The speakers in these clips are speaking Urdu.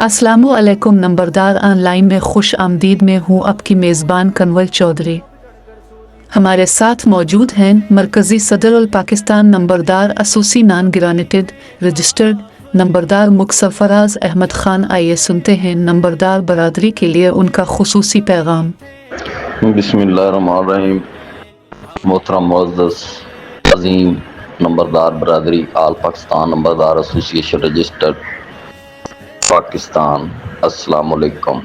السلام علیکم نمبردار آن لائن میں خوش آمدید. میں ہوں آپ کی میزبان کنول چودھری. ہمارے ساتھ موجود ہیں مرکزی صدر پاکستان نمبردار ایسوسی نان گرانٹڈ رجسٹرڈ نمبردار سرفراز احمد خان. آئیے سنتے ہیں نمبردار برادری کے لیے ان کا خصوصی پیغام. بسم اللہ الرحمن الرحیم. محترم معزز عظیم نمبردار برادری، آل پاکستان نمبردار ایسوسیشن رجسٹرڈ پاکستان، السلام علیکم.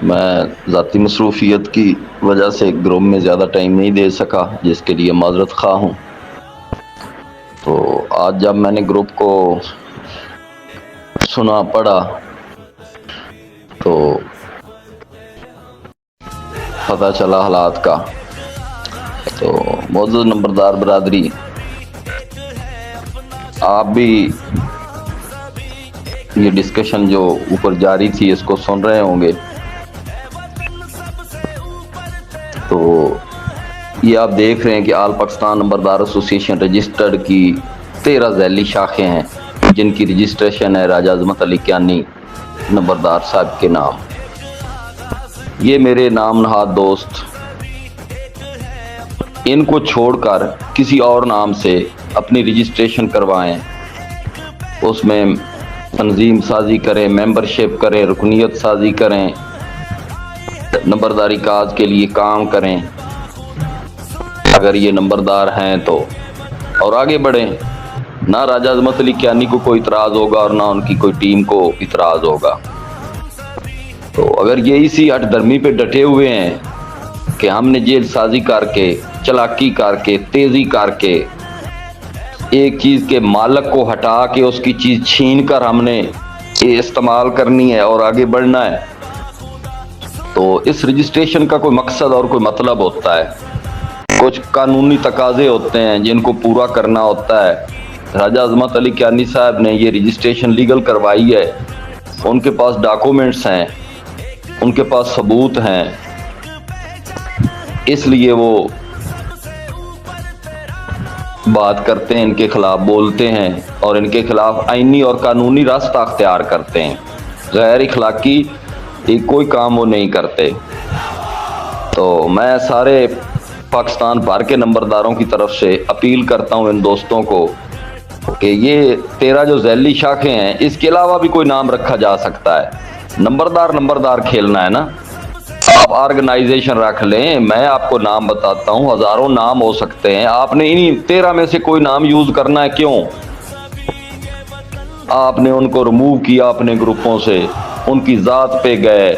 میں ذاتی مصروفیت کی وجہ سے گروپ میں زیادہ ٹائم نہیں دے سکا، جس کے لیے معذرت خواہ ہوں. تو آج جب میں نے گروپ کو سنا پڑھا تو پتہ چلا حالات کا. تو معزز نمبردار برادری، آپ بھی یہ ڈسکشن جو اوپر جاری تھی اس کو سن رہے ہوں گے. تو یہ آپ دیکھ رہے ہیں کہ آل پاکستان نمبردار ایسوسیشن رجسٹرڈ کی 13 ذیلی شاخیں ہیں، جن کی رجسٹریشن ہے راجہ عظمت علی کیانی نمبردار صاحب کے نام. یہ میرے نام نہاد دوست ان کو چھوڑ کر کسی اور نام سے اپنی رجسٹریشن کروائیں، اس میں تنظیم سازی کریں، ممبرشپ کریں، رکنیت سازی کریں، نمبرداری کاز کے لیے کام کریں اگر یہ نمبردار ہیں تو، اور آگے بڑھیں. نہ راجہ عظمت علی کیانی کو کوئی اعتراض ہوگا اور نہ ان کی کوئی ٹیم کو اعتراض ہوگا. تو اگر یہ اسی ہٹ درمی پہ ڈٹے ہوئے ہیں کہ ہم نے جیل سازی کر کے، چلاکی کر کے، تیزی کر کے ایک چیز کے مالک کو ہٹا کے اس کی چیز چھین کر ہم نے یہ استعمال کرنی ہے اور آگے بڑھنا ہے، تو اس رجسٹریشن کا کوئی مقصد اور کوئی مطلب ہوتا ہے. کچھ قانونی تقاضے ہوتے ہیں جن کو پورا کرنا ہوتا ہے. راجہ عظمت علی کیانی صاحب نے یہ رجسٹریشن لیگل کروائی ہے، ان کے پاس ڈاکومنٹس ہیں، ان کے پاس ثبوت ہیں، اس لیے وہ بات کرتے ہیں، ان کے خلاف بولتے ہیں اور ان کے خلاف آئینی اور قانونی راستہ اختیار کرتے ہیں. غیر اخلاقی کوئی کام وہ نہیں کرتے. تو میں سارے پاکستان بھر کے نمبرداروں کی طرف سے اپیل کرتا ہوں ان دوستوں کو کہ یہ 13 جو ذیلی شاخیں ہیں، اس کے علاوہ بھی کوئی نام رکھا جا سکتا ہے. نمبردار کھیلنا ہے نا. آپ آرگنائزیشن رکھ لیں، میں آپ کو نام بتاتا ہوں، ہزاروں نام ہو سکتے ہیں. آپ نے انہی 13 میں سے کوئی نام یوز کرنا ہے. کیوں؟ آپ نے ان کو ریموو کیا اپنے گروپوں سے، ان کی ذات پہ گئے،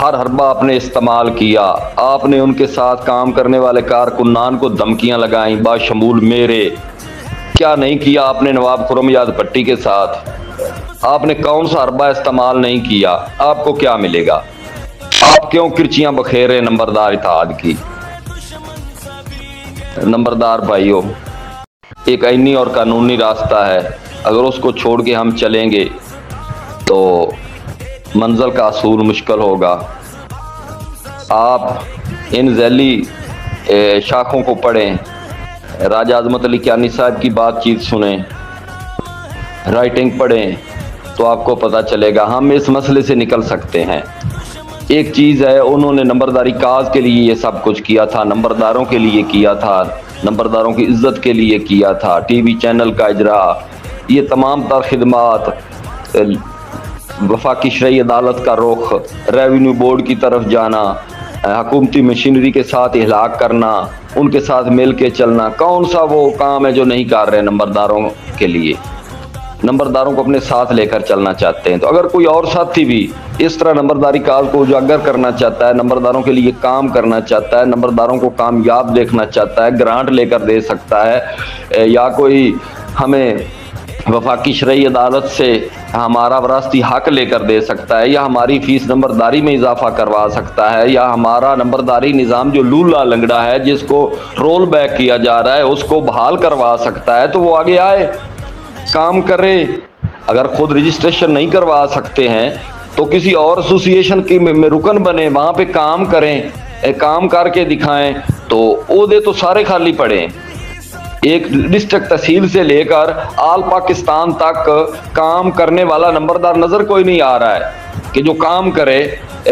ہر حربہ آپ نے استعمال کیا. آپ نے ان کے ساتھ کام کرنے والے کارکنان کو دھمکیاں لگائیں، باشمول میرے. کیا نہیں کیا آپ نے نواب خرم یاد پٹی کے ساتھ؟ آپ نے کون سا حربہ استعمال نہیں کیا؟ آپ کو کیا ملے گا؟ آپ کیوں کرچیاں بکھیر رہے نمبردار اتحاد کی؟ نمبردار بھائیو، ایک آئینی اور قانونی راستہ ہے، اگر اس کو چھوڑ کے ہم چلیں گے تو منزل کا حصول مشکل ہوگا. آپ ان ذیلی شاخوں کو پڑھیں، راجہ عظمت علی کیانی صاحب کی بات چیت سنیں، رائٹنگ پڑھیں، تو آپ کو پتہ چلے گا ہم اس مسئلے سے نکل سکتے ہیں. ایک چیز ہے، انہوں نے نمبرداری کاز کے لیے یہ سب کچھ کیا تھا، نمبرداروں کے لیے کیا تھا، نمبرداروں کی عزت کے لیے کیا تھا، ٹی وی چینل کا اجرا، یہ تمام تر خدمات، وفاقی شرعی عدالت کا رخ، ریونیو بورڈ کی طرف جانا، حکومتی مشینری کے ساتھ اہلاک کرنا، ان کے ساتھ مل کے چلنا. کون سا وہ کام ہے جو نہیں کر رہے نمبرداروں کے لیے؟ نمبرداروں کو اپنے ساتھ لے کر چلنا چاہتے ہیں. تو اگر کوئی اور ساتھی بھی اس طرح نمبرداری کاز کو اجاگر کرنا چاہتا ہے، نمبرداروں کے لیے کام کرنا چاہتا ہے، نمبرداروں کو کامیاب دیکھنا چاہتا ہے، گرانٹ لے کر دے سکتا ہے، یا کوئی ہمیں وفاقی شرعی عدالت سے ہمارا وراثتی حق لے کر دے سکتا ہے، یا ہماری فیس نمبرداری میں اضافہ کروا سکتا ہے، یا ہمارا نمبرداری نظام جو لولا لنگڑا ہے جس کو رول بیک کیا جا رہا ہے اس کو بحال کروا سکتا ہے، تو وہ آگے آئے، کام کرے. اگر خود رجسٹریشن نہیں کروا سکتے ہیں تو کسی اور ایسوسیشن کی میں رکن بنے، وہاں پہ کام کریں، کام کر کے دکھائیں. تو عہدے تو سارے خالی پڑے ہیں. ایک ڈسٹرکٹ تحصیل سے لے کر آل پاکستان تک کام کرنے والا نمبردار نظر کوئی نہیں آ رہا ہے کہ جو کام کرے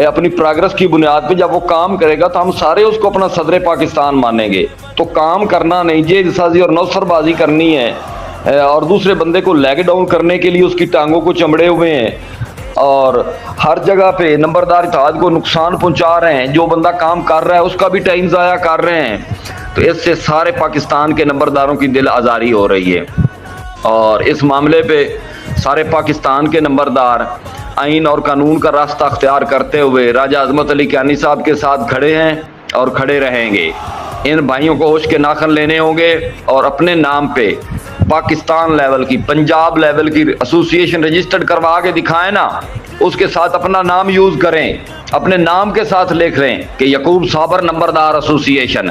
اپنی پروگرس کی بنیاد پہ. جب وہ کام کرے گا تو ہم سارے اس کو اپنا صدر پاکستان مانیں گے. تو کام کرنا نہیں، جیل سازی اور نوسر بازی کرنی ہے اور دوسرے بندے کو لیگ ڈاؤن کرنے کے لیے اس کی ٹانگوں کو چمڑے ہوئے ہیں اور ہر جگہ پہ نمبردار اتحاد کو نقصان پہنچا رہے ہیں. جو بندہ کام کر رہا ہے اس کا بھی ٹائم ضائع کر رہے ہیں. تو اس سے سارے پاکستان کے نمبرداروں کی دل آزاری ہو رہی ہے اور اس معاملے پہ سارے پاکستان کے نمبردار آئین اور قانون کا راستہ اختیار کرتے ہوئے راجہ عظمت علی کیانی صاحب کے ساتھ کھڑے ہیں اور کھڑے رہیں گے. ان بھائیوں کو ہوش کے ناخن لینے ہوں گے اور اپنے نام پہ پاکستان لیول کی، پنجاب لیول کی ایسوسی ایشن رجسٹرڈ کروا کے دکھائیں نا، اس کے ساتھ اپنا نام یوز کریں، اپنے نام کے ساتھ لکھ لیں کہ یعقوب صابر نمبردار ایسوسی ایشن.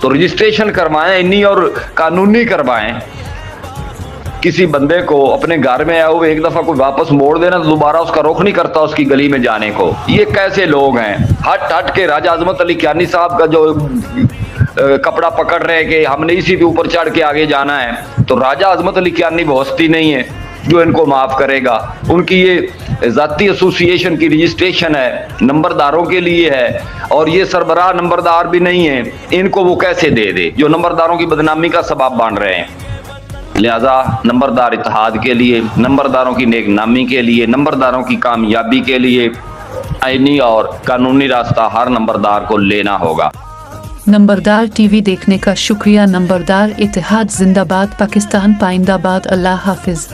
تو رجسٹریشن کروائیں انی اور قانونی کروائیں. کسی بندے کو اپنے گھر میں آیا ہوئے ایک دفعہ کوئی واپس موڑ دینا تو دوبارہ اس کا رخ نہیں کرتا اس کی گلی میں جانے کو. یہ کیسے لوگ ہیں؟ ہٹ کے راجہ عظمت علی کیانی صاحب کا جو کپڑا پکڑ رہے کہ ہم نے اسی کے اوپر چڑھ کے آگے جانا ہے. تو راجہ عظمت علی کیانی وہ ہستی نہیں ہے جو ان کو معاف کرے گا. ان کی یہ ذاتی ایسوسی ایشن کی رجسٹریشن ہے، نمبرداروں کے لیے ہے اور یہ سربراہ نمبردار بھی نہیں ہے. ان کو وہ کیسے دے دے جو نمبرداروں کی بدنامی کا سبب بن رہے ہیں؟ لہذا نمبردار اتحاد کے لیے، نمبرداروں کی نیک نامی کے لیے، نمبرداروں کی کامیابی کے لیے آئینی اور قانونی راستہ ہر نمبردار کو لینا ہوگا. نمبردار ٹی وی دیکھنے کا شکریہ. نمبردار اتحاد زندہ باد، پاکستان پائندہ باد. اللہ حافظ.